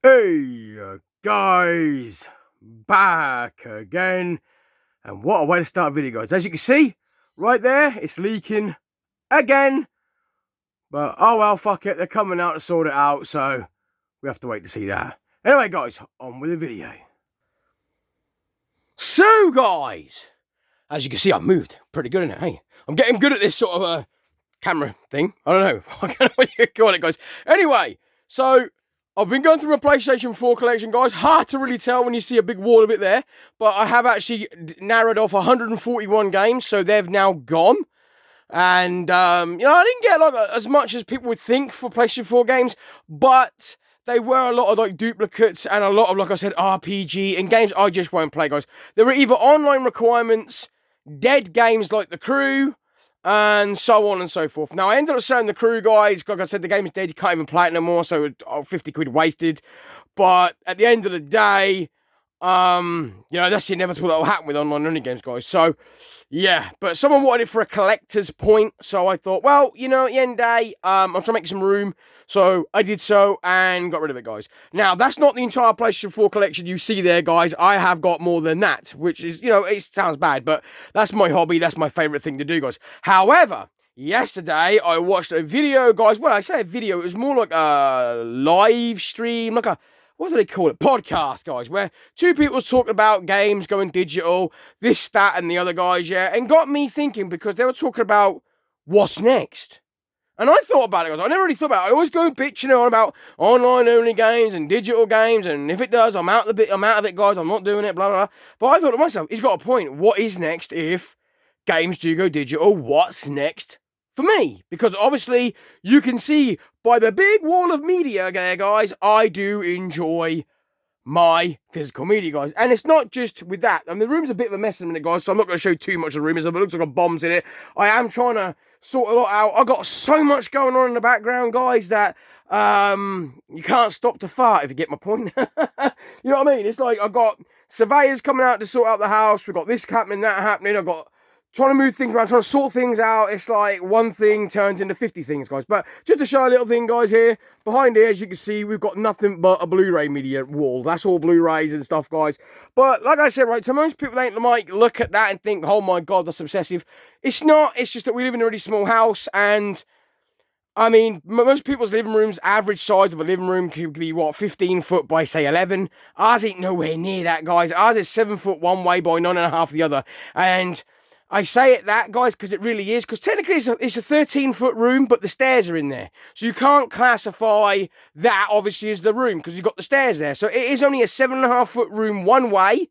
Hey guys, back again, and what a way to start a video, guys. As you can see, right there, it's leaking again, but oh well, fuck it, they're coming out to sort it out, so we have to wait to see that. Anyway, guys, on with the video. So, guys, as you can see, I've moved pretty good in it, hey? I'm getting good at this sort of camera thing. I don't know. I don't know what you call it, guys. Anyway, so I've been going through my PlayStation 4 collection, guys. Hard to really tell when you see a big wall of it there. But I have actually narrowed off 141 games, so they've now gone. And, I didn't get as much as people would think for PlayStation 4 games, but they were a lot of duplicates and a lot of, like I said, RPG and games I just won't play, guys. There were either online requirements, dead games like The Crew, and so on and so forth. Now, I ended up selling The Crew, guys. Like I said, the game is dead. You can't even play it no more, so 50 quid wasted. But at the end of the day, that's the inevitable that will happen with online-only games, guys. So, yeah. But someone wanted it for a collector's point, so I thought, well, at the end of the day, I'm trying to make some room. So, I did so, and got rid of it, guys. Now, that's not the entire PlayStation 4 collection you see there, guys. I have got more than that, which is, it sounds bad, but that's my hobby. That's my favourite thing to do, guys. However, yesterday, I watched a video, guys. Well, I say a video. It was more like a live stream, like a, what do they call it? Podcast, guys, where two people was talking about games going digital, this, that, and the other, guys, yeah, and got me thinking because they were talking about what's next. And I thought about it, guys. I never really thought about it. I always go bitching on about online-only games and digital games, and if it does, I'm out of it, guys. I'm not doing it, blah, blah, blah. But I thought to myself, he's got a point. What is next if games do go digital? What's next for me? Because obviously, you can see by the big wall of media there, guys, I do enjoy my physical media, guys. And it's not just with that. I mean, the room's a bit of a mess in a minute, guys, so I'm not going to show too much of the room. It looks like a bomb's in it. I am trying to sort a lot out. I've got so much going on in the background, guys, that you can't stop to fart, if you get my point. You know what I mean? It's like I've got surveyors coming out to sort out the house. We've got this happening, that happening. I've got trying to move things around, trying to sort things out. It's like one thing turns into 50 things, guys. But just to show a little thing, guys, here. Behind here, as you can see, we've got nothing but a Blu-ray media wall. That's all Blu-rays and stuff, guys. But like I said, right, so most people ain't might look at that and think, oh my God, that's obsessive. It's not. It's just that we live in a really small house. And, I mean, most people's living rooms, average size of a living room could be, 15 foot by, say, 11. Ours ain't nowhere near that, guys. Ours is 7 foot one way by 9.5 the other. And I say it that, guys, because it really is. Because technically it's a 13-foot room, but the stairs are in there. So you can't classify that, obviously, as the room, because you've got the stairs there. So it is only a 7.5-foot room one way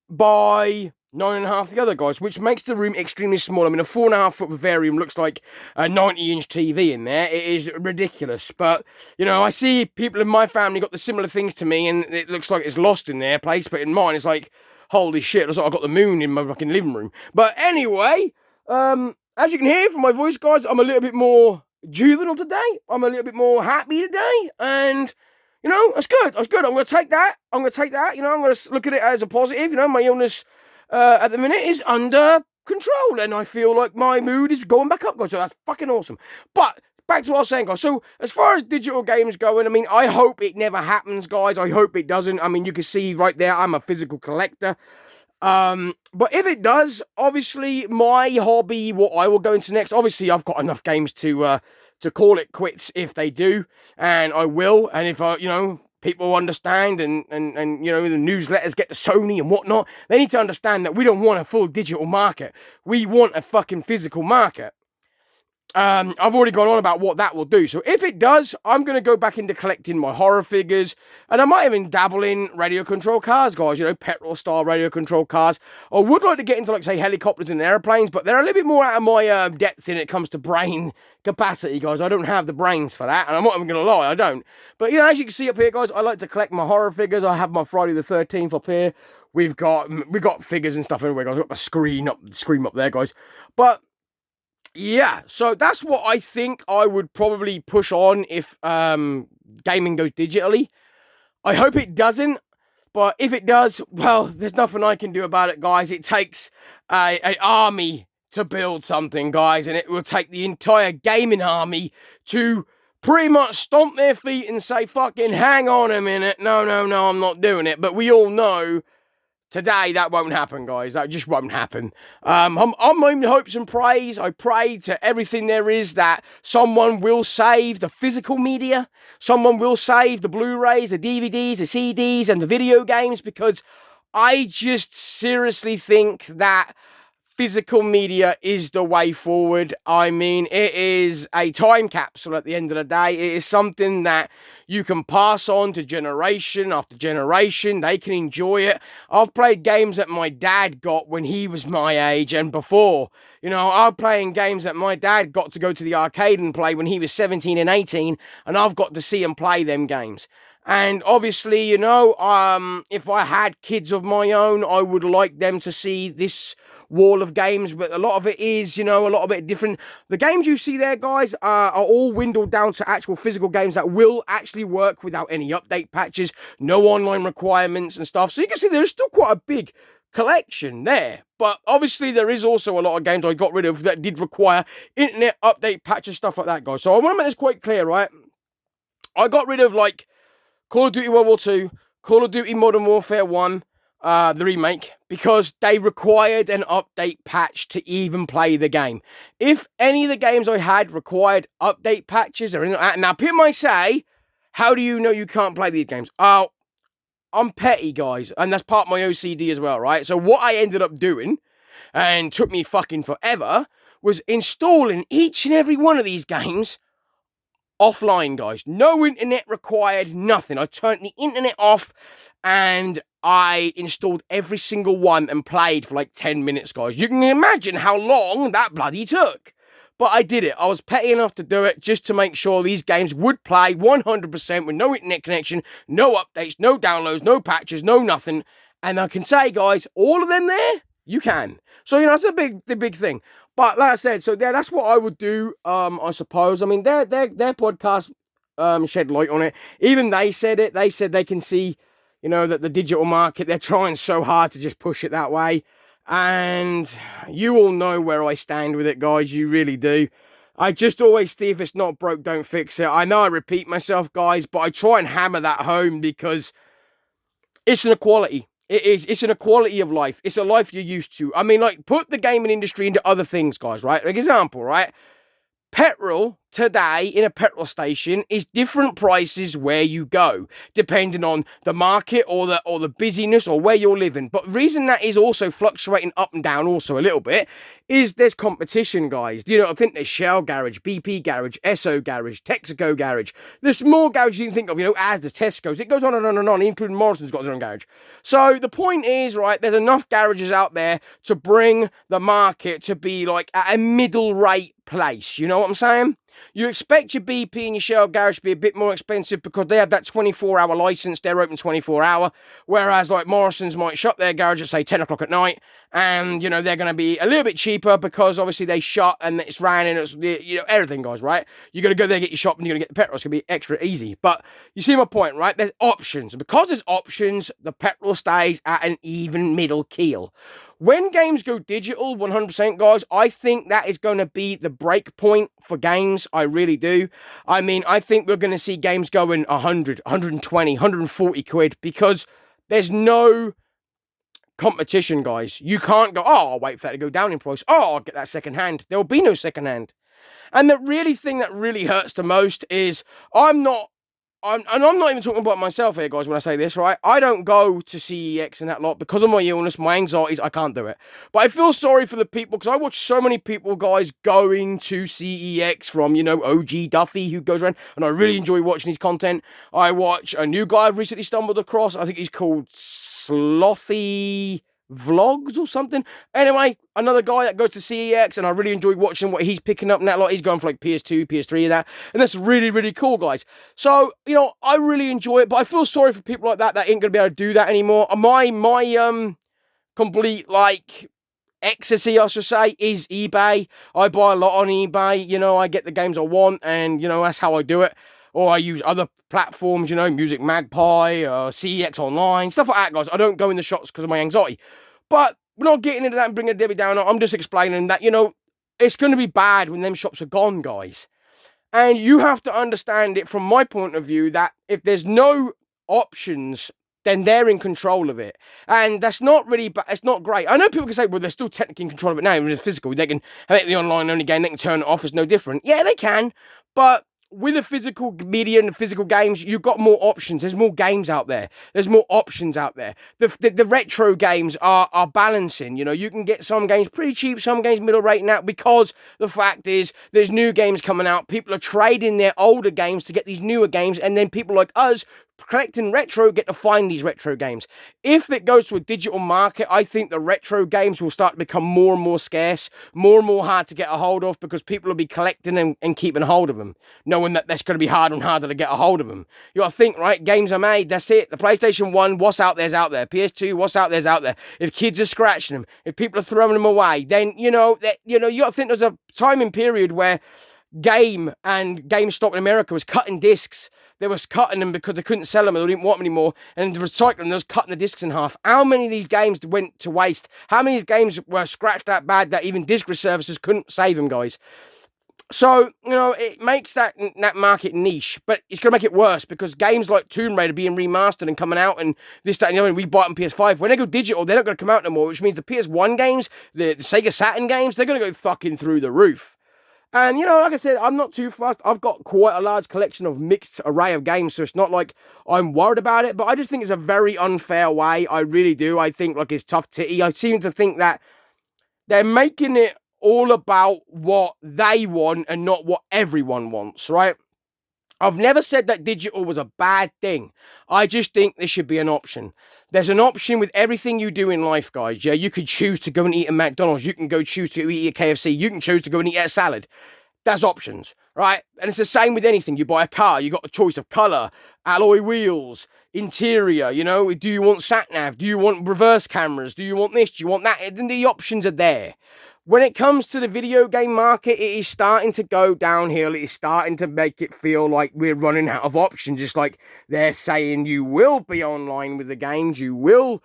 by 9.5 the other, guys, which makes the room extremely small. I mean, a 4.5-foot Vivarium looks like a 90-inch TV in there. It is ridiculous. But, I see people in my family got the similar things to me, and it looks like it's lost in their place. But in mine, it's like, holy shit, looks like I've got the moon in my fucking living room. But anyway, as you can hear from my voice, guys, I'm a little bit more juvenile today. I'm a little bit more happy today. And, that's good. That's good. I'm going to take that. I'm going to look at it as a positive. My illness at the minute is under control. And I feel like my mood is going back up, guys. So that's fucking awesome. But back to what I was saying, guys. So, as far as digital games going, I mean, I hope it never happens, guys. I hope it doesn't. I mean, you can see right there, I'm a physical collector. But if it does, obviously, my hobby, what I will go into next, obviously, I've got enough games to call it quits if they do. And I will. And if, people understand and the newsletters get to Sony and whatnot, they need to understand that we don't want a full digital market. We want a fucking physical market. I've already gone on about what that will do. So if it does, I'm going to go back into collecting my horror figures. And I might even dabble in radio control cars, guys. Petrol style radio control cars. I would like to get into, say, helicopters and airplanes. But they're a little bit more out of my depth when it comes to brain capacity, guys. I don't have the brains for that. And I'm not even going to lie, I don't. But, as you can see up here, guys, I like to collect my horror figures. I have my Friday the 13th up here. We've got figures and stuff everywhere, guys. I've got my screen up there, guys. But yeah, so that's what I think I would probably push on if gaming goes digitally. I hope it doesn't, but if it does, well, there's nothing I can do about it, guys. It takes an army to build something, guys, and it will take the entire gaming army to pretty much stomp their feet and say, fucking hang on a minute. No, I'm not doing it. But we all know today that won't happen, guys. That just won't happen. I'm in hopes and praise. I pray to everything there is that someone will save the physical media. Someone will save the Blu-rays, the DVDs, the CDs, and the video games, because I just seriously think that physical media is the way forward. I mean, it is a time capsule at the end of the day. It is something that you can pass on to generation after generation. They can enjoy it. I've played games that my dad got when he was my age and before. You know, I'm playing games that my dad got to go to the arcade and play when he was 17 and 18, and I've got to see him play them games. And obviously, you know, if I had kids of my own, I would like them to see this wall of games, but a lot of it is, you know, a lot of it different. The games you see there, guys, are all dwindled down to actual physical games that will actually work without any update patches, no online requirements and stuff. So you can see there's still quite a big collection there. But obviously there is also a lot of games I got rid of that did require internet update patches, stuff like that, guys. So I want to make this quite clear, right? I got rid of, like, Call of Duty World War II, Call of Duty Modern Warfare 1, the remake, because they required an update patch to even play the game. If any of the games I had required update patches or anything like that, now people might say, how do you know you can't play these games? Oh, I'm petty, guys, and that's part of my OCD as well, right? So what I ended up doing, and took me fucking forever, was installing each and every one of these games offline, guys. No internet required, nothing. I turned the internet off and I installed every single one and played for like 10 minutes, guys. You can imagine how long that bloody took. But I did it. I was petty enough to do it just to make sure these games would play 100% with no internet connection, no updates, no downloads, no patches, no nothing. And I can say, guys, all of them there, you can. So, you know, that's the big thing. But like I said, so yeah, that's what I would do, I suppose. I mean, their podcast shed light on it. Even they said it. They said they can see, you know, that the digital market, they're trying so hard to just push it that way. And you all know where I stand with it, guys. You really do. I just always see if it's not broke, don't fix it. I know I repeat myself, guys, but I try and hammer that home because it's an equality. It is. It's an equality of life. It's a life you're used to. I mean, like, put the gaming industry into other things, guys, right? Like, example, right? Petrol today in a petrol station is different prices where you go, depending on the market or the busyness or where you're living. But the reason that is also fluctuating up and down also a little bit is there's competition, guys. You know, I think there's Shell Garage, BP Garage, Esso Garage, Texaco Garage. There's more garages you can think of, you know, as the Tesco's. It goes on and on and on, including Morrison's got their own garage. So the point is, right, there's enough garages out there to bring the market to be like at a middle rate place. You know what I'm saying? You expect your BP and your Shell Garage to be a bit more expensive because they have that 24-hour license. They're open 24-hour. Whereas, like, Morrison's might shut their garage at, say, 10 o'clock at night. And, you know, they're going to be a little bit cheaper because, obviously, they shut and it's raining. It's, you know, everything, guys, right? You're going to go there, get your shop, and you're going to get the petrol. It's going to be extra easy. But you see my point, right? There's options. And because there's options, the petrol stays at an even middle keel. When games go digital, 100%, guys, I think that is going to be the break point for games. I really do. I mean, I think we're going to see games going 100, 120, 140 quid because there's no competition, guys. You can't go, oh, I'll wait for that to go down in price. Oh, I'll get that second hand. There will be no second hand. And the really thing that really hurts the most is I'm not even talking about myself here, guys, when I say this, right? I don't go to CEX and that lot because of my illness, my anxieties, I can't do it. But I feel sorry for the people because I watch so many people, guys, going to CEX from, you know, OG Duffy, who goes around, and I really enjoy watching his content. I watch a new guy I've recently stumbled across. I think he's called Slothy Vlogs or something. Anyway, another guy that goes to CEX, and I really enjoy watching what he's picking up and that lot. He's going for like PS2, PS3 and that, and that's really, really cool, guys. So, you know, I really enjoy it, but I feel sorry for people like that ain't gonna be able to do that anymore. My complete, like, ecstasy, I should say, is eBay. I buy a lot on eBay. You know, I get the games I want, and, you know, that's how I do it. Or I use other platforms, you know, Music Magpie, CEX Online, stuff like that, guys. I don't go in the shops because of my anxiety. But we're not getting into that and bringing Debbie down. I'm just explaining that, you know, it's going to be bad when them shops are gone, guys. And you have to understand it from my point of view that if there's no options, then they're in control of it. And that's not really, it's not great. I know people can say, well, they're still technically in control of it now, even if it's physical. They can have it the online only game, they can turn it off, it's no different. Yeah, they can. But with a physical media and physical games, you've got more options. There's more games out there. There's more options out there. The retro games are balancing. You know, you can get some games pretty cheap, some games middle rate now, because the fact is there's new games coming out. People are trading their older games to get these newer games, and then people like us collecting retro get to find these retro games. If it goes to a digital market, I think the retro games will start to become more and more scarce, more and more hard to get a hold of, because people will be collecting and keeping a hold of them, knowing that that's going to be harder and harder to get a hold of them. You got to think, right? Games are made. That's it. The PlayStation 1, what's out there's out there. PS2, what's out there's out there. If kids are scratching them, if people are throwing them away, then you got to think there's a timing period where Game and GameStop in America was cutting discs. They was cutting them because they couldn't sell them, or they didn't want them anymore, and to recycle them, they was cutting the discs in half. How many of these games went to waste? How many of these games were scratched that bad that even disc reservices couldn't save them, guys? So, it makes that market niche, but it's going to make it worse, because games like Tomb Raider being remastered and coming out and this, that, and the other, and we buy it on PS5. When they go digital, they're not going to come out no more, which means the PS1 games, the Sega Saturn games, they're going to go fucking through the roof. And, like I said, I'm not too fussed. I've got quite a large collection of mixed array of games, so it's not like I'm worried about it, but I just think it's a very unfair way. I really do. I think, it's tough titty. I seem to think that they're making it all about what they want and not what everyone wants, right? I've never said that digital was a bad thing. I just think there should be an option. There's an option with everything you do in life, guys. Yeah, you could choose to go and eat at McDonald's. You can go choose to eat at KFC. You can choose to go and eat a salad. There's options, right? And it's the same with anything. You buy a car, you got a choice of color, alloy wheels, interior, do you want sat-nav? Do you want reverse cameras? Do you want this? Do you want that? And the options are there. When it comes to the video game market, it is starting to go downhill. It is starting to make it feel like we're running out of options. Just like they're saying you will be online with the games, you will,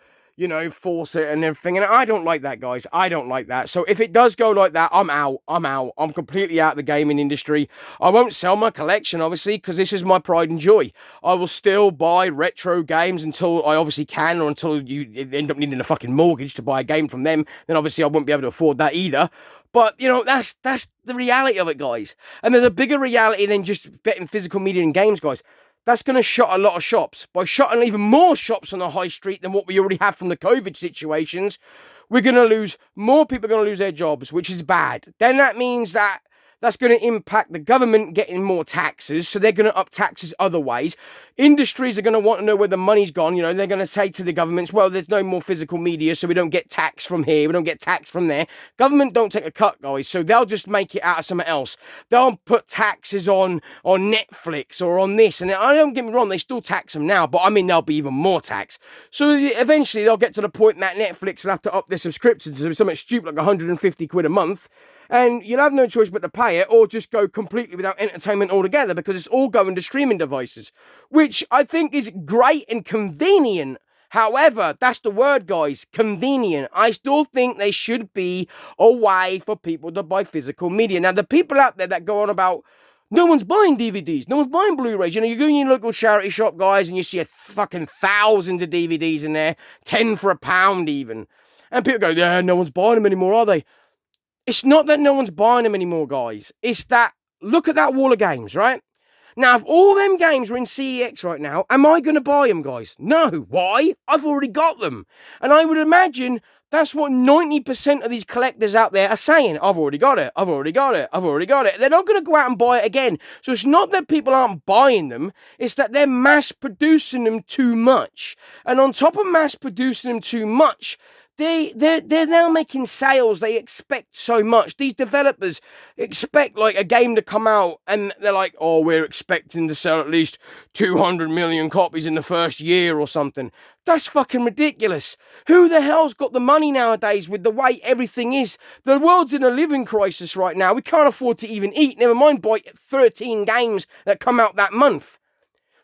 force it and everything. And I don't like that, guys. I don't like that. So if it does go like that, I'm out. I'm completely out of the gaming industry. I won't sell my collection, obviously, because this is my pride and joy. I will still buy retro games until I obviously can, or until you end up needing a fucking mortgage to buy a game from them. Then obviously I won't be able to afford that either. But, that's the reality of it, guys. And there's a bigger reality than just betting physical media and games, guys. That's going to shut a lot of shops. By shutting even more shops on the high street than what we already have from the COVID situations, we're going to lose, more people are going to lose their jobs, which is bad. Then that means that's going to impact the government getting more taxes, so they're going to up taxes other ways. Industries are going to want to know where the money's gone. They're going to say to the governments, well, there's no more physical media, so we don't get tax from here, we don't get tax from there. Government don't take a cut, guys, so they'll just make it out of something else. They'll put taxes on Netflix or on this, and I don't get me wrong, they still tax them now, but I mean, there'll be even more tax. So eventually they'll get to the point that Netflix will have to up their subscription to something stupid like 150 quid a month. And you'll have no choice but to pay it, or just go completely without entertainment altogether, because it's all going to streaming devices, which I think is great and convenient. However, that's the word, guys, convenient. I still think there should be a way for people to buy physical media. Now, the people out there that go on about, no one's buying DVDs, no one's buying Blu-rays. You go in your local charity shop, guys, and you see a fucking thousands of DVDs in there, 10 for £1 even. And people go, yeah, no one's buying them anymore, are they? It's not that no one's buying them anymore, guys. It's that, look at that wall of games, right? Now, if all them games were in CEX right now, am I going to buy them, guys? No. Why? I've already got them. And I would imagine that's what 90% of these collectors out there are saying. I've already got it. I've already got it. I've already got it. They're not going to go out and buy it again. So it's not that people aren't buying them. It's that they're mass producing them too much. And on top of mass producing them too much, they're now making sales. They expect so much. These developers expect like a game to come out, and they're like, oh, we're expecting to sell at least 200 million copies in the first year or something. That's fucking ridiculous. Who the hell's got the money nowadays with the way everything is? The world's in a living crisis right now. We can't afford to even eat, never mind buy 13 games that come out that month.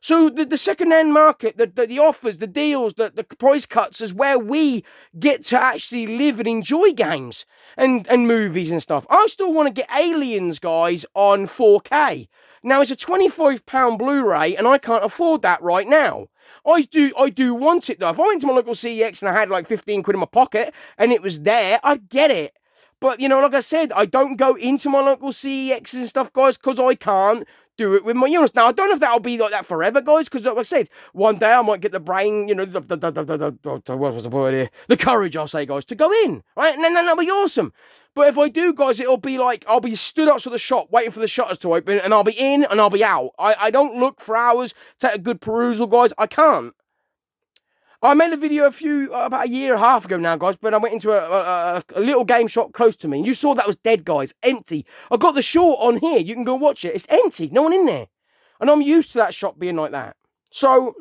So the second-hand market, the offers, the deals, the price cuts is where we get to actually live and enjoy games and movies and stuff. I still want to get Aliens, guys, on 4K. Now, it's a £25 Blu-ray, and I can't afford that right now. I do want it, though. If I went to my local CEX and I had like 15 quid in my pocket, and it was there, I'd get it. But, you know, like I said, I don't go into my local CEXs and stuff, guys, because I can't do it with my units. Now, I don't know if that'll be like that forever, guys, because like I said, one day I might get the brain, you know, what was the word here? The courage, I'll say, guys, to go in, right? And then that'll be awesome. But if I do, guys, it'll be like, I'll be stood outside the shop waiting for the shutters to open, and I'll be in and I'll be out. I don't look for hours, take a good perusal, guys. I can't. I made a video about a year and a half ago now, guys, but I went into a little game shop close to me, and you saw that was dead, guys, empty. I got the short on here. You can go watch it. It's empty. No one in there. And I'm used to that shop being like that. So,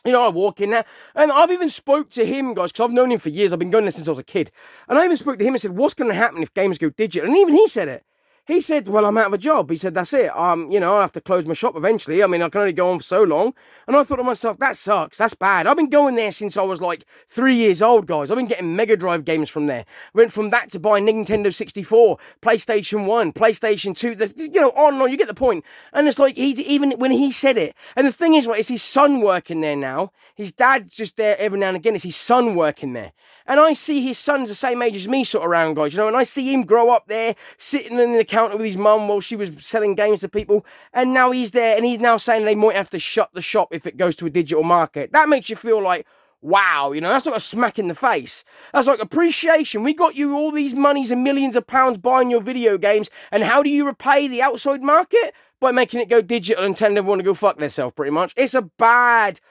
you know, I walk in there, and I've even spoke to him, guys, because I've known him for years. I've been going there since I was a kid. And I even spoke to him and said, what's going to happen if games go digital? And even he said it. He said, well, I'm out of a job. He said, that's it. You know, I'll have to close my shop eventually. I mean, I can only go on for so long. And I thought to myself, that sucks. That's bad. I've been going there since I was like 3 years old, guys. I've been getting Mega Drive games from there. Went from that to buying Nintendo 64, PlayStation 1, PlayStation 2, you know, on and on. You get the point. And it's like, even when he said it. And the thing is, right, it's his son working there now. His dad's just there every now and again. It's his son working there. And I see his son's the same age as me sort of around, guys, you know, and I see him grow up there, sitting in the counter with his mum while she was selling games to people, and now he's there, and he's now saying they might have to shut the shop if it goes to a digital market. That makes you feel like, wow, you know, that's like a smack in the face. That's like appreciation. We got you all these monies and millions of pounds buying your video games, and how do you repay the outside market? By making it go digital and telling everyone to go fuck themselves, pretty much. It's a bad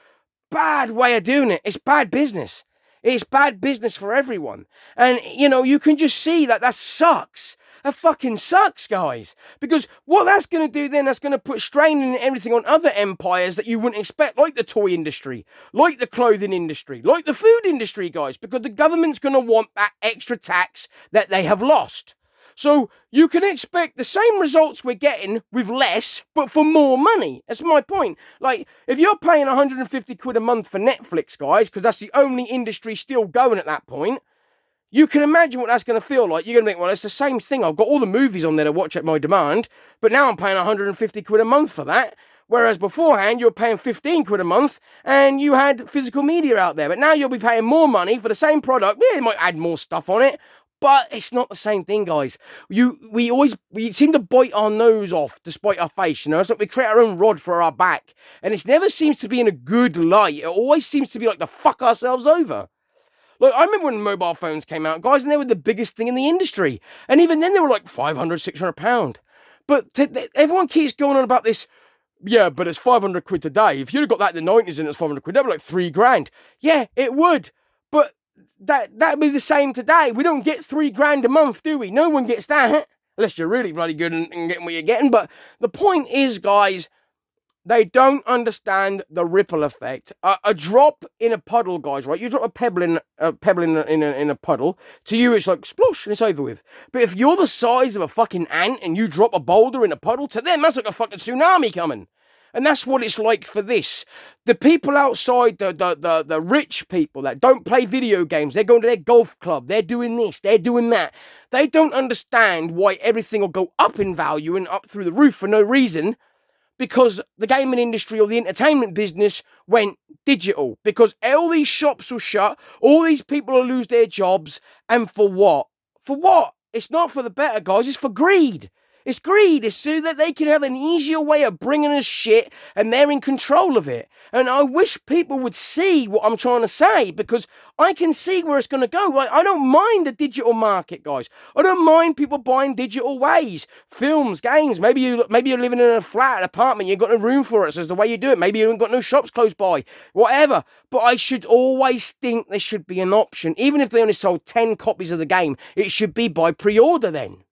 way of doing it. It's bad business. It's bad business for everyone. And, you know, you can just see that sucks. That fucking sucks, guys. Because what that's going to do then, that's going to put strain in everything on other empires that you wouldn't expect, like the toy industry, like the clothing industry, like the food industry, guys, because the government's going to want that extra tax that they have lost. So you can expect the same results we're getting with less, but for more money. That's my point. Like, if you're paying 150 quid a month for Netflix, guys, because that's the only industry still going at that point, you can imagine what that's going to feel like. You're going to think, well, it's the same thing. I've got all the movies on there to watch at my demand, but now I'm paying 150 quid a month for that. Whereas beforehand, you were paying 15 quid a month and you had physical media out there. But now you'll be paying more money for the same product. Yeah, it might add more stuff on it, but it's not the same thing, guys. We seem to bite our nose off to spite our face, you know? It's like we create our own rod for our back. And it never seems to be in a good light. It always seems to be like to fuck ourselves over. Like, I remember when mobile phones came out, guys, and they were the biggest thing in the industry. And even then, they were like £500, £600. But everyone keeps going on about this. Yeah, but it's 500 quid today. If you'd have got that in the 90s and it's 500 quid, that'd be like £3,000. Yeah, it would. But that'd be the same today. We don't get £3,000 a month, do we? No one gets that. Unless you're really bloody good and getting what you're getting. But the point is, guys, they don't understand the ripple effect. A drop in a puddle, guys, right? You drop a pebble in a puddle. To you, it's like splosh and it's over with. But if you're the size of a fucking ant and you drop a boulder in a puddle, to them that's like a fucking tsunami coming. And that's what it's like for this. The people outside, the rich people that don't play video games, they're going to their golf club, they're doing this, they're doing that. They don't understand why everything will go up in value and up through the roof for no reason. Because the gaming industry or the entertainment business went digital. Because all these shops will shut, all these people will lose their jobs, and for what? For what? It's not for the better, guys, it's for greed. It's greed. It's so that they can have an easier way of bringing us shit and they're in control of it. And I wish people would see what I'm trying to say, because I can see where it's going to go. Like, I don't mind the digital market, guys. I don't mind people buying digital ways. Films, games. Maybe you're living in a flat, apartment, you've got no room for it, so it's the way you do it. Maybe you haven't got no shops close by. Whatever. But I should always think there should be an option. Even if they only sold 10 copies of the game, it should be by pre-order then.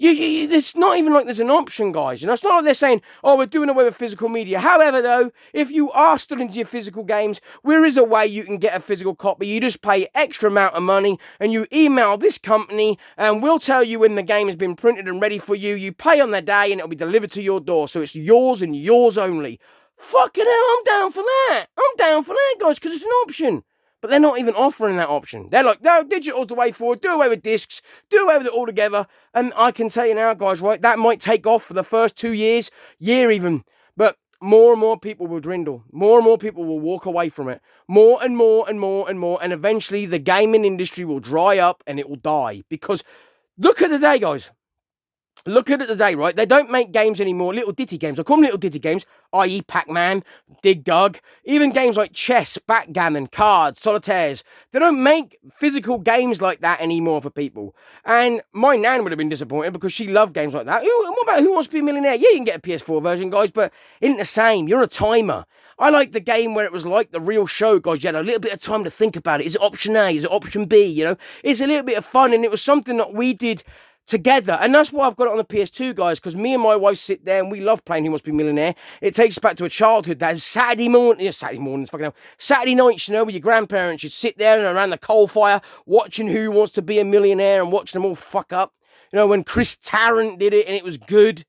It's not even like there's an option, guys. You know, it's not like they're saying, oh, we're doing away with physical media. However, though, if you are still into your physical games, there is a way you can get a physical copy. You just pay extra amount of money and you email this company and we'll tell you when the game has been printed and ready for you. You pay on the day and it'll be delivered to your door. So it's yours and yours only. Fucking hell, I'm down for that. I'm down for that, guys, because it's an option. But they're not even offering that option. They're like, no, digital's the way forward. Do away with discs. Do away with it altogether. And I can tell you now, guys, right, that might take off for the first 2 years, year even. But more and more people will dwindle. More and more people will walk away from it. More and more and more and more. And eventually the gaming industry will dry up and it will die. Because look at the day, guys. Look at it today, right? They don't make games anymore, little ditty games. I call them little ditty games, i.e. Pac-Man, Dig Dug, even games like chess, backgammon, cards, solitaires. They don't make physical games like that anymore for people. And my nan would have been disappointed because she loved games like that. What about Who Wants to Be a Millionaire? Yeah, you can get a PS4 version, guys, but it ain't the same. You're on a timer. I like the game where it was like the real show, guys. You had a little bit of time to think about it. Is it option A? Is it option B? You know, it's a little bit of fun, and it was something that we did together. And that's why I've got it on the PS2, guys, because me and my wife sit there and we love playing Who Wants to Be a Millionaire. It takes us back to a childhood that Saturday mornings, fucking hell, Saturday nights, you know, with your grandparents, you'd sit there and around the coal fire watching Who Wants to Be a Millionaire and watching them all fuck up. You know, when Chris Tarrant did it and it was good.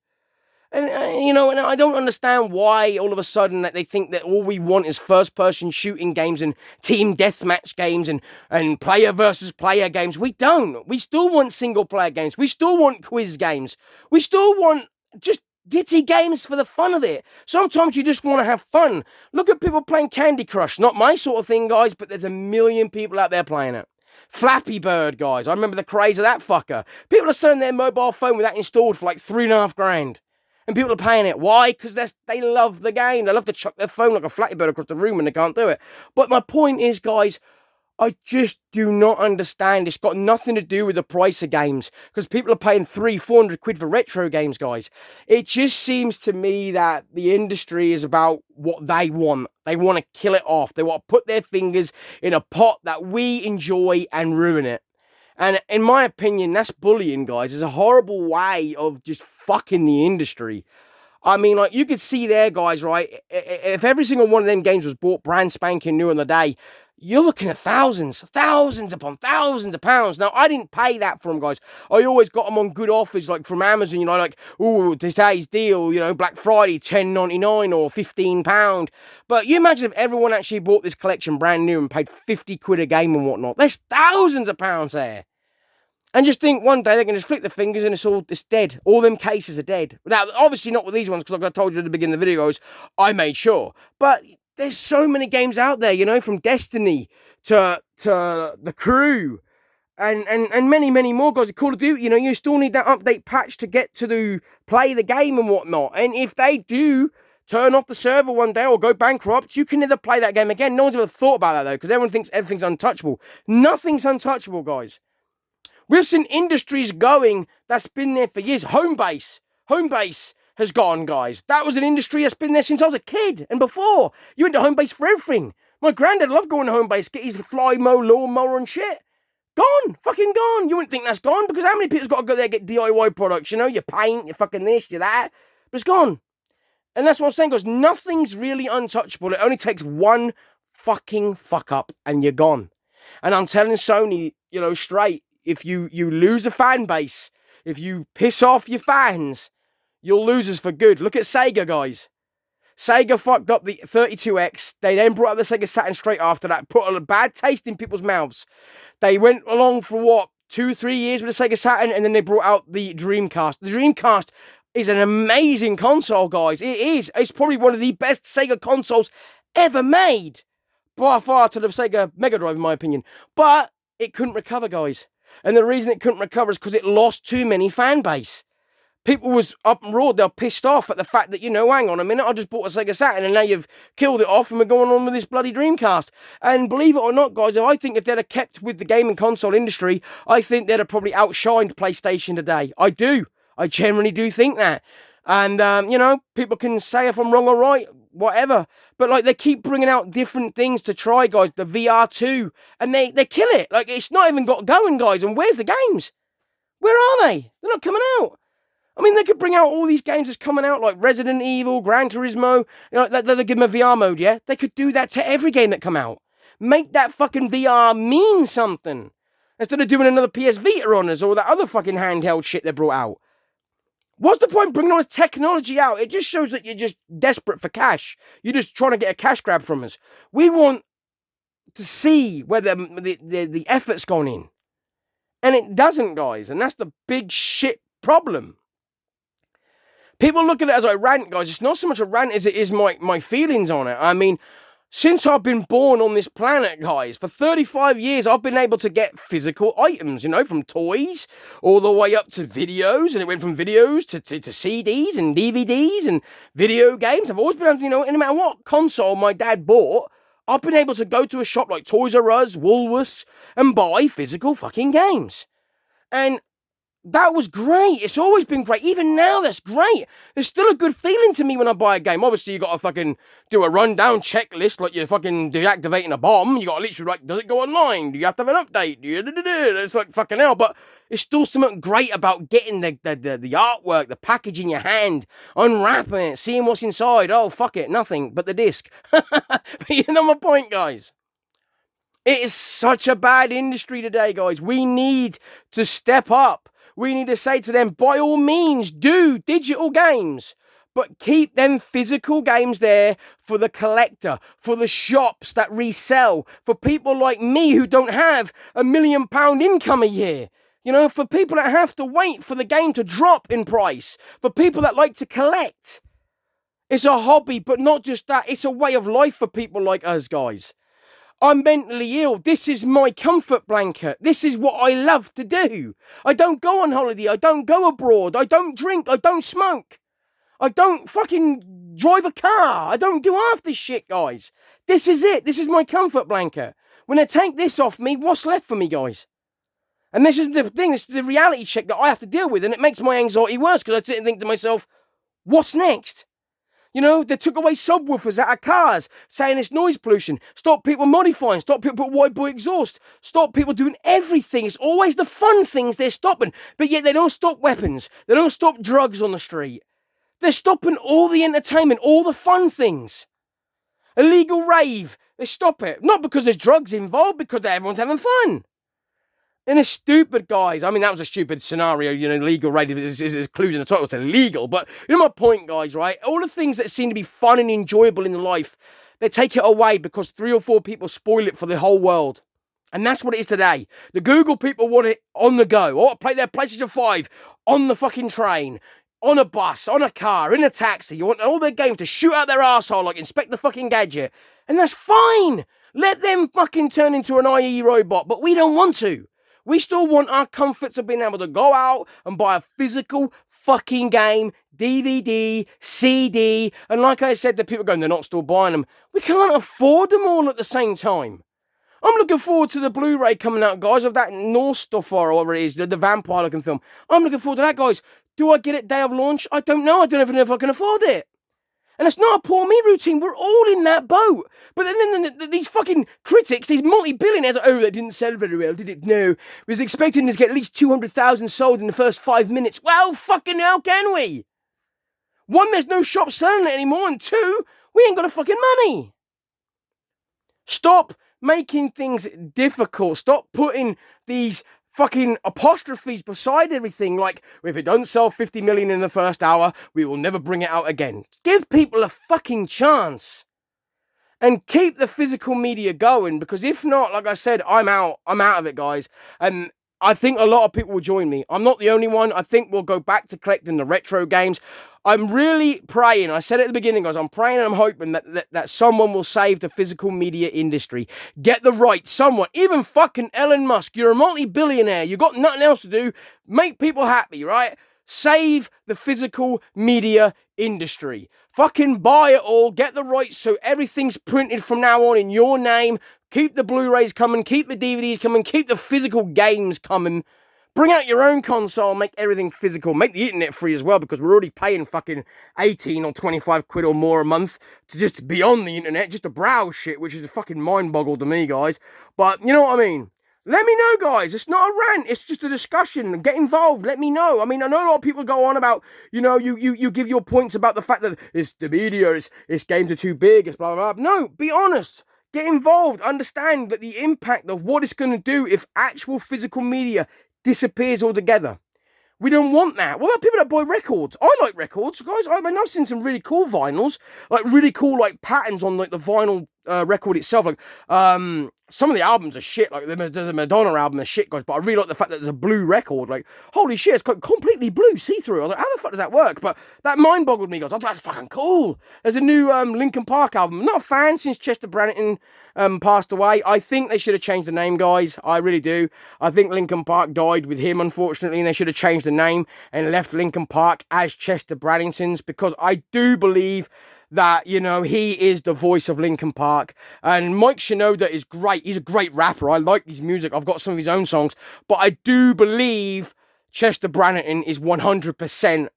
And, you know, and I don't understand why all of a sudden that they think that all we want is first-person shooting games and team deathmatch games and player versus player games. We don't. We still want single-player games. We still want quiz games. We still want just ditty games for the fun of it. Sometimes you just want to have fun. Look at people playing Candy Crush. Not my sort of thing, guys, but there's a million people out there playing it. Flappy Bird, guys. I remember the craze of that fucker. People are selling their mobile phone with that installed for like $3,500. And people are paying it. Why? Because they love the game. They love to chuck their phone like a Flappy Bird across the room when they can't do it. But my point is, guys, I just do not understand. It's got nothing to do with the price of games. Because people are paying £300-400 for retro games, guys. It just seems to me that the industry is about what they want. They want to kill it off. They want to put their fingers in a pot that we enjoy and ruin it. And in my opinion, that's bullying, guys. It's a horrible way of just fucking the industry. I mean, like, you could see there, guys, right? If every single one of them games was bought brand spanking new in the day, you're looking at thousands upon thousands of pounds. Now, I didn't pay that for them, guys. I always got them on good offers, like from Amazon, you know, like, ooh, today's deal, you know, Black Friday, £10.99 or £15. But you imagine if everyone actually bought this collection brand new and paid £50 a game and whatnot. There's thousands of pounds there. And just think one day they can just flick the fingers and it's dead. All them cases are dead. Now, obviously not with these ones, because like I told you at the beginning of the videos, I made sure. But there's so many games out there, you know, from Destiny to The Crew and many, many more, guys. Call of Duty, you know, you still need that update patch to get to play the game and whatnot. And if they do turn off the server one day or go bankrupt, you can never play that game again. No one's ever thought about that, though, because everyone thinks everything's untouchable. Nothing's untouchable, guys. We've seen industries going that's been there for years. Homebase has gone, guys. That was an industry that's been there since I was a kid and before. You went to Homebase for everything. My granddad loved going to Homebase, get his Flymo lawnmower and shit. Gone. Fucking gone. You wouldn't think that's gone because how many people's got to go there and get DIY products? You know, your paint, your fucking this, your that. But it's gone. And that's what I'm saying, guys. Nothing's really untouchable. It only takes one fucking fuck up and you're gone. And I'm telling Sony, you know, straight, if you lose a fan base, if you piss off your fans, you'll lose us for good. Look at Sega, guys. Sega fucked up the 32X. They then brought out the Sega Saturn straight after that, put a bad taste in people's mouths. They went along for, what, 2-3 years with the Sega Saturn, and then they brought out the Dreamcast. The Dreamcast is an amazing console, guys. It is. It's probably one of the best Sega consoles ever made. By far to the Sega Mega Drive, in my opinion. But it couldn't recover, guys. And the reason it couldn't recover is because it lost too many fan base. People was up and roared, they're pissed off at the fact that, you know, hang on a minute, I just bought a Sega Saturn and now you've killed it off and we're going on with this bloody Dreamcast. And believe it or not, guys, I think if they'd have kept with the gaming console industry, I think they'd have probably outshined PlayStation today. I do. I generally do think that. And, you know, people can say if I'm wrong or right, whatever. But, like, they keep bringing out different things to try, guys. The VR2. And they kill it. Like, it's not even got going, guys. And where's the games? Where are they? They're not coming out. I mean, they could bring out all these games that's coming out, like Resident Evil, Gran Turismo. You know, they give them a VR mode, yeah? They could do that to every game that come out. Make that fucking VR mean something. Instead of doing another PS Vita on us or that other fucking handheld shit they brought out. What's the point bringing all this technology out? It just shows that you're just desperate for cash. You're just trying to get a cash grab from us. We want to see where the effort's gone in. And it doesn't, guys. And that's the big shit problem. People look at it as I rant, guys. It's not so much a rant as it is my feelings on it. I mean, since I've been born on this planet, guys, for 35 years, I've been able to get physical items, you know, from toys all the way up to videos. And it went from videos to CDs and DVDs and video games. I've always been able to, you know, no matter what console my dad bought, I've been able to go to a shop like Toys R Us, Woolworths, and buy physical fucking games. And that was great. It's always been great. Even now, that's great. There's still a good feeling to me when I buy a game. Obviously, you got to fucking do a rundown checklist like you're fucking deactivating a bomb. You got to literally, like, does it go online? Do you have to have an update? It's like fucking hell. But it's still something great about getting the artwork, the package in your hand, unwrapping it, seeing what's inside. Oh, fuck it, nothing but the disc. But you know my point, guys. It is such a bad industry today, guys. We need to step up. We need to say to them, by all means, do digital games, but keep them physical games there for the collector, for the shops that resell, for people like me who don't have £1 million income a year. You know, for people that have to wait for the game to drop in price, for people that like to collect. It's a hobby, but not just that. It's a way of life for people like us, guys. I'm mentally ill. This is my comfort blanket. This is what I love to do. I don't go on holiday. I don't go abroad. I don't drink. I don't smoke. I don't fucking drive a car. I don't do half this shit, guys. This is it. This is my comfort blanket. When I take this off me, what's left for me, guys? And this is the thing. This is the reality check that I have to deal with. And it makes my anxiety worse because I sit and think to myself, what's next? You know, they took away subwoofers out of cars, saying it's noise pollution. Stop people modifying. Stop people put wide bore exhaust. Stop people doing everything. It's always the fun things they're stopping. But yet they don't stop weapons. They don't stop drugs on the street. They're stopping all the entertainment, all the fun things. Illegal rave. They stop it. Not because there's drugs involved, because everyone's having fun. And it's stupid, guys. I mean, that was a stupid scenario, you know, legal rave is included in the title, it's illegal. But you know my point, guys, right? All the things that seem to be fun and enjoyable in life, they take it away because 3 or 4 people spoil it for the whole world. And that's what it is today. The Google people want it on the go. Or play their PlayStation 5 on the fucking train, on a bus, on a car, in a taxi. You want all their games to shoot out their arsehole like Inspector fucking Gadget. And that's fine. Let them fucking turn into an IE robot. But we don't want to. We still want our comforts of being able to go out and buy a physical fucking game, DVD, CD, and like I said, the people going, they're not still buying them. We can't afford them all at the same time. I'm looking forward to the Blu-ray coming out, guys, of that Norse stuff or whatever it is, the vampire-looking film. I'm looking forward to that, guys. Do I get it day of launch? I don't know. I don't even know if I can afford it. And it's not a poor me routine. We're all in that boat. But then these fucking critics, these multi-billionaires, oh, that didn't sell very well, did it? No. We was expecting to get at least 200,000 sold in the first 5 minutes. Well, fucking hell, can we? 1, there's no shop selling it anymore. And 2, we ain't got the fucking money. Stop making things difficult. Stop putting these fucking apostrophes beside everything, like, if it doesn't sell 50 million in the first hour, we will never bring it out again. Give people a fucking chance. And keep the physical media going, because if not, like I said, I'm out of it, guys. And I think a lot of people will join me. I'm not the only one. I think we'll go back to collecting the retro games. I'm really praying, I said at the beginning, guys, I'm praying and I'm hoping that someone will save the physical media industry. Get the right, someone, even fucking Elon Musk, you're a multi-billionaire, you got nothing else to do, make people happy, right? Save the physical media industry. Fucking buy it all, get the rights so everything's printed from now on in your name. Keep the Blu-rays coming, keep the DVDs coming, keep the physical games coming. Bring out your own console, make everything physical, make the internet free as well, because we're already paying fucking 18 or 25 quid or more a month to just be on the internet, just to browse shit, which is a fucking mind boggle to me, guys. But you know what I mean? Let me know, guys. It's not a rant. It's just a discussion. Get involved. Let me know. I mean, I know a lot of people go on about, you know, you give your points about the fact that it's the media, it's games are too big, it's blah, blah, blah. No, be honest. Get involved. Understand that the impact of what it's going to do if actual physical media disappears altogether. We don't want that. What about people that buy records? I like records, guys. I mean, I've seen some really cool vinyls, like really cool like patterns on like the vinyl record itself. Like, some of the albums are shit. Like the Madonna album is shit, guys. But I really like the fact that there's a blue record. Like, holy shit, it's completely blue, see-through. I was like, how the fuck does that work? But that mind boggled me, guys. I thought that's fucking cool. There's a new Linkin Park album. I'm not a fan since Chester Bennington passed away. I think they should have changed the name, guys. I really do. I think Linkin Park died with him, unfortunately, and they should have changed the name and left Linkin Park as Chester Bennington's, because I do believe that, you know, he is the voice of Linkin Park. And Mike Shinoda is great. He's a great rapper. I like his music. I've got some of his own songs. But I do believe Chester Bennington is 100%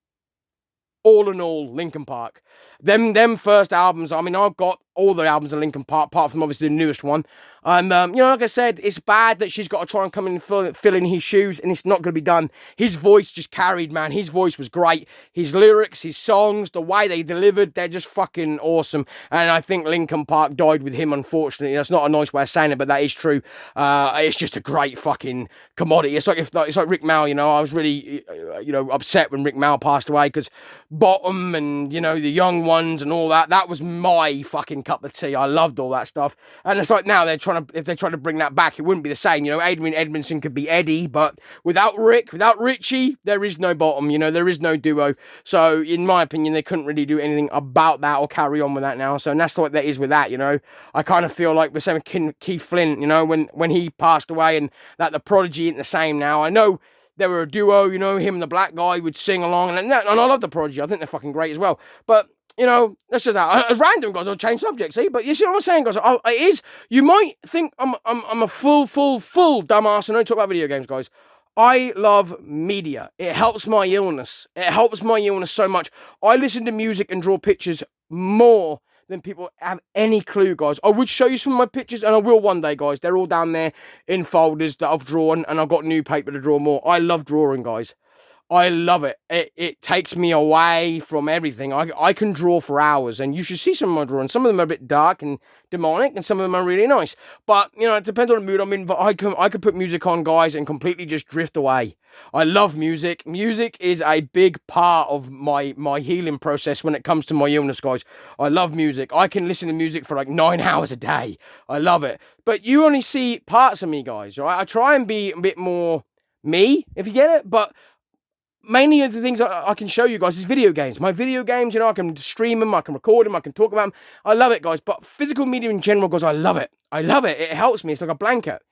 all in all Linkin Park. Them first albums, I mean, I've got all the albums of Linkin Park, apart from obviously the newest one. And, you know, like I said, it's bad that she's got to try and come in and fill in his shoes, and it's not going to be done. His voice just carried, man. His voice was great. His lyrics, his songs, the way they delivered, they're just fucking awesome. And I think Linkin Park died with him, unfortunately. That's not a nice way of saying it, but that is true. It's just a great fucking commodity. It's like Rick Mal, you know. I was really, you know, upset when Rick Mal passed away, because Bottom and, you know, the Young Ones and all that, that was my fucking cup of tea. I loved all that stuff. And it's like now if they try to bring that back, it wouldn't be the same. You know, Adrian Edmondson could be Eddie, but without Rick, without Richie, there is no Bottom. You know, there is no duo. So in my opinion, they couldn't really do anything about that or carry on with that now. So, and that's what that is with that, you know. I kind of feel like the same with Keith Flint, you know, when he passed away, and that the Prodigy ain't the same now. I know they were a duo, you know, him and the black guy would sing along, and I love the Prodigy. I think they're fucking great as well. But, you know, that's just that. Random, guys. I'll change subject, see? But you see what I'm saying, guys? It is. You might think I'm a full dumbass and I don't talk about video games, guys. I love media. It helps my illness. It helps my illness so much. I listen to music and draw pictures more than people have any clue, guys. I would show you some of my pictures, and I will one day, guys. They're all down there in folders that I've drawn, and I've got new paper to draw more. I love drawing, guys. I love it. It takes me away from everything. I can draw for hours, and you should see some of my drawings. Some of them are a bit dark and demonic, and some of them are really nice. But, you know, it depends on the mood I'm in. But I can put music on, guys, and completely just drift away. I love music. Music is a big part of my healing process when it comes to my illness, guys. I love music. I can listen to music for like 9 hours a day. I love it. But you only see parts of me, guys, right? I try and be a bit more me, if you get it, but mainly of the things I can show you guys is video games. My video games, you know, I can stream them, I can record them, I can talk about them. I love it, guys. But physical media in general, guys, I love it. I love it. It helps me. It's like a blanket.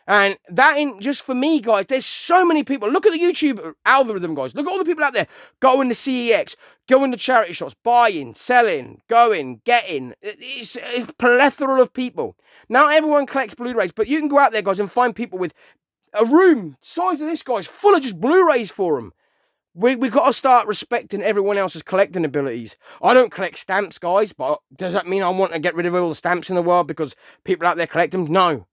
And that ain't just for me, guys. There's so many people. Look at the YouTube algorithm, guys. Look at all the people out there going to CEX, going to charity shops, buying, selling, going, getting. It's a plethora of people. Now everyone collects Blu-rays, but you can go out there, guys, and find people with a room size of this, guys, full of just Blu-rays for them. We've got to start respecting everyone else's collecting abilities. I don't collect stamps, guys, but does that mean I want to get rid of all the stamps in the world because people out there collect them? No.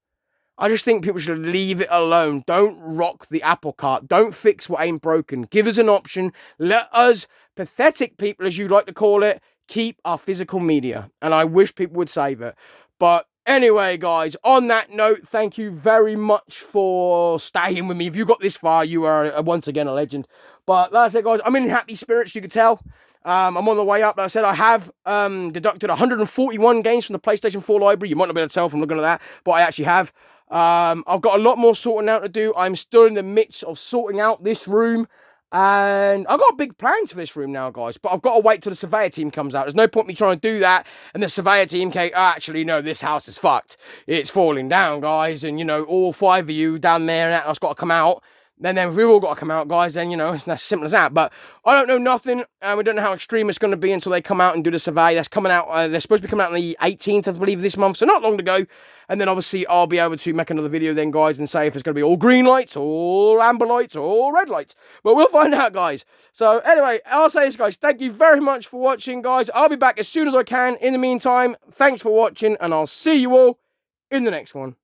I just think people should leave it alone. Don't rock the apple cart. Don't fix what ain't broken. Give us an option. Let us, pathetic people, as you like to call it, keep our physical media. And I wish people would save it. But anyway, guys, on that note, thank you very much for staying with me. If you got this far, you are once again a legend. But like I said, guys, I'm in happy spirits, you could tell. I'm on the way up. Like I said, I have deducted 141 games from the PlayStation 4 library. You might not be able to tell from looking at that, but I actually have. I've got a lot more sorting out to do. I'm still in the midst of sorting out this room. And I've got big plans for this room now, guys. But I've got to wait till the surveyor team comes out. There's no point me trying to do that. And the surveyor team can, actually, no, this house is fucked. It's falling down, guys. And, you know, all 5 of you down there and that's got to come out. Then we've all got to come out, guys. Then, you know, it's as simple as that. But I don't know nothing. We don't know how extreme it's going to be until they come out and do the survey. That's coming out. They're supposed to be coming out on the 18th, I believe, this month. So not long to go. And then, obviously, I'll be able to make another video then, guys, and say if it's going to be all green lights, all amber lights, all red lights. But we'll find out, guys. So, anyway, I'll say this, guys. Thank you very much for watching, guys. I'll be back as soon as I can. In the meantime, thanks for watching, and I'll see you all in the next one.